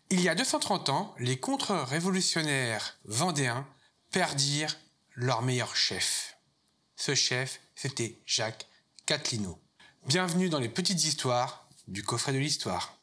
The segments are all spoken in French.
Il y a 230 ans, les contre-révolutionnaires vendéens perdirent leur meilleur chef. Ce chef, c'était Jacques Catlinaud. Bienvenue dans les petites histoires du coffret de l'histoire.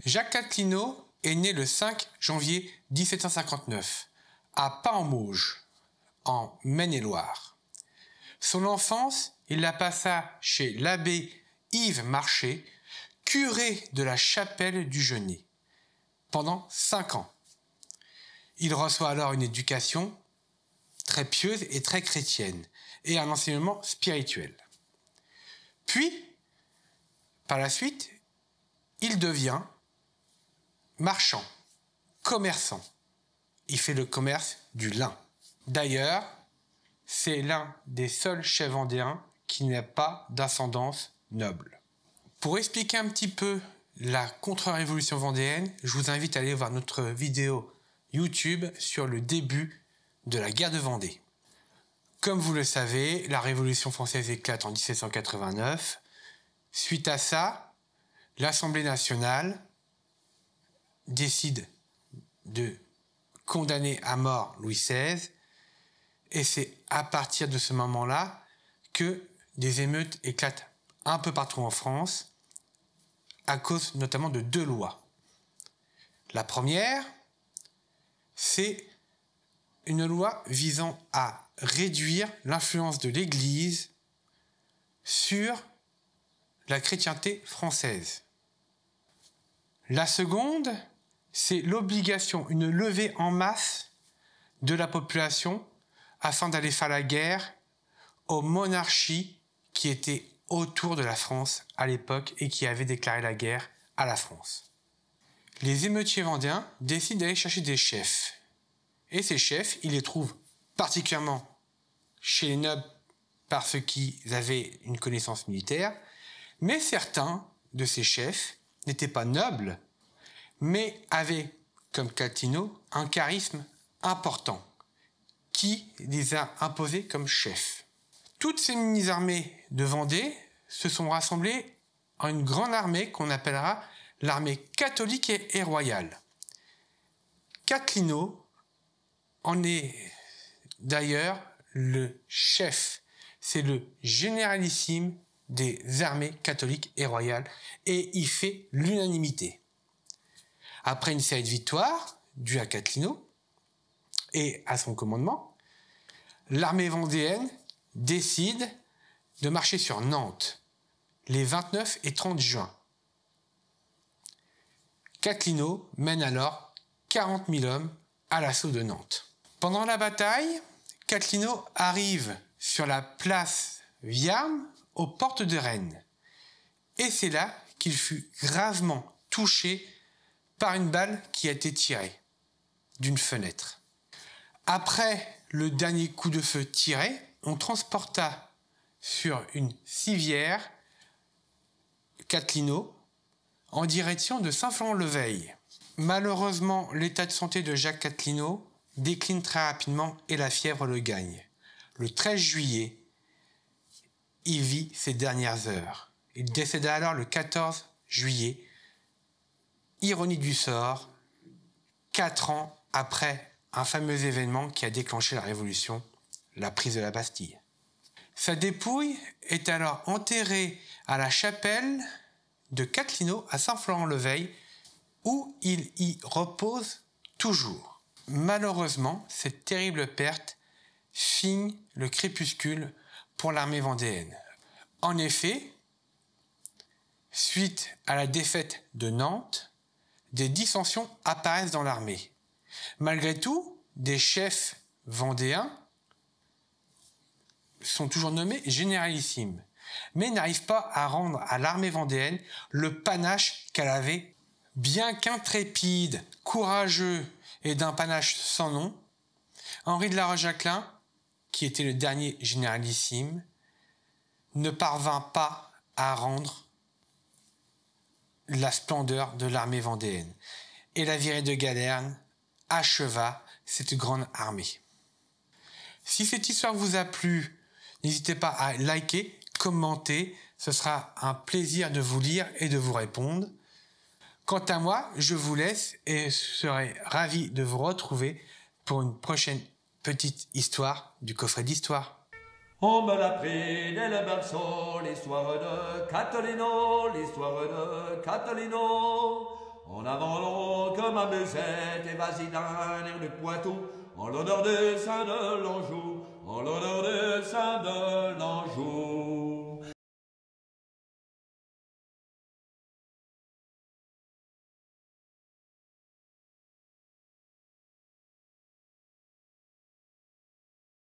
Jacques Catlinaud est né le 5 janvier 1759 à Pas-en-Mauges, en Maine-et-Loire. Son enfance, il la passa chez l'abbé Yves Marché, curé de la chapelle du Genêt, pendant 5 ans. Il reçoit alors une éducation très pieuse et très chrétienne, et un enseignement spirituel. Puis, par la suite, il devient marchand, commerçant. Il fait le commerce du lin. D'ailleurs, c'est l'un des seuls chefs vendéens qui n'a pas d'ascendance noble. Pour expliquer un petit peu la contre-révolution vendéenne, je vous invite à aller voir notre vidéo YouTube sur le début de la guerre de Vendée. Comme vous le savez, la Révolution française éclate en 1789. Suite à ça, l'Assemblée nationale décide de condamner à mort Louis XVI, et c'est à partir de ce moment-là que des émeutes éclatent un peu partout en France, à cause notamment de 2 lois. La première, c'est une loi visant à réduire l'influence de l'Église sur la chrétienté française. La seconde, c'est l'obligation, une levée en masse de la population afin d'aller faire la guerre aux monarchies qui étaient autour de la France à l'époque et qui avaient déclaré la guerre à la France. Les émeutiers vendéens décident d'aller chercher des chefs. Et ces chefs, ils les trouvent particulièrement chez les nobles parce qu'ils avaient une connaissance militaire, mais certains de ces chefs n'étaient pas nobles, mais avaient, comme Catlinaud, un charisme important qui les a imposés comme chefs. Toutes ces mini-armées de Vendée se sont rassemblées en une grande armée qu'on appellera l'armée catholique et royale. Catlinaud en est d'ailleurs le chef, c'est le généralissime des armées catholiques et royales, et il fait l'unanimité. Après une série de victoires dues à Catlinaud et à son commandement, l'armée vendéenne décide de marcher sur Nantes les 29 et 30 juin. Catlinaud mène alors 40 000 hommes à l'assaut de Nantes. Pendant la bataille, Catlinaud arrive sur la place Viarme aux portes de Rennes. Et c'est là qu'il fut gravement touché par une balle qui a été tirée d'une fenêtre. Après le dernier coup de feu tiré, on transporta sur une civière Catlinaud en direction de Saint-Florent-le-Veil. Malheureusement, l'état de santé de Jacques Catlinaud décline très rapidement et la fièvre le gagne. Le 13 juillet, il vit ses dernières heures. Il décéda alors le 14 juillet. Ironie du sort, 4 ans après un fameux événement qui a déclenché la Révolution, la prise de la Bastille. Sa dépouille est alors enterrée à la chapelle de Catlinaud à Saint-Florent-le-Veil, où il y repose toujours. Malheureusement, cette terrible perte signe le crépuscule pour l'armée vendéenne. En effet, suite à la défaite de Nantes, des dissensions apparaissent dans l'armée. Malgré tout, des chefs vendéens sont toujours nommés généralissimes, mais n'arrivent pas à rendre à l'armée vendéenne le panache qu'elle avait. Bien qu'intrépide, courageux et d'un panache sans nom, Henri de la Roche-Jacquelin, qui était le dernier généralissime, ne parvint pas à rendre la splendeur de l'armée vendéenne. Et la virée de Galerne acheva cette grande armée. Si cette histoire vous a plu, n'hésitez pas à liker, commenter, ce sera un plaisir de vous lire et de vous répondre. Quant à moi, je vous laisse et serai ravi de vous retrouver pour une prochaine petite histoire du coffret d'histoire. On me l'a pris dès le berceau, l'histoire de Catalino, l'histoire de Catalino. En avant l'eau comme ma musette, et vas-y d'un air de Poitou, en l'honneur des saints de l'Anjou, en l'honneur des saints de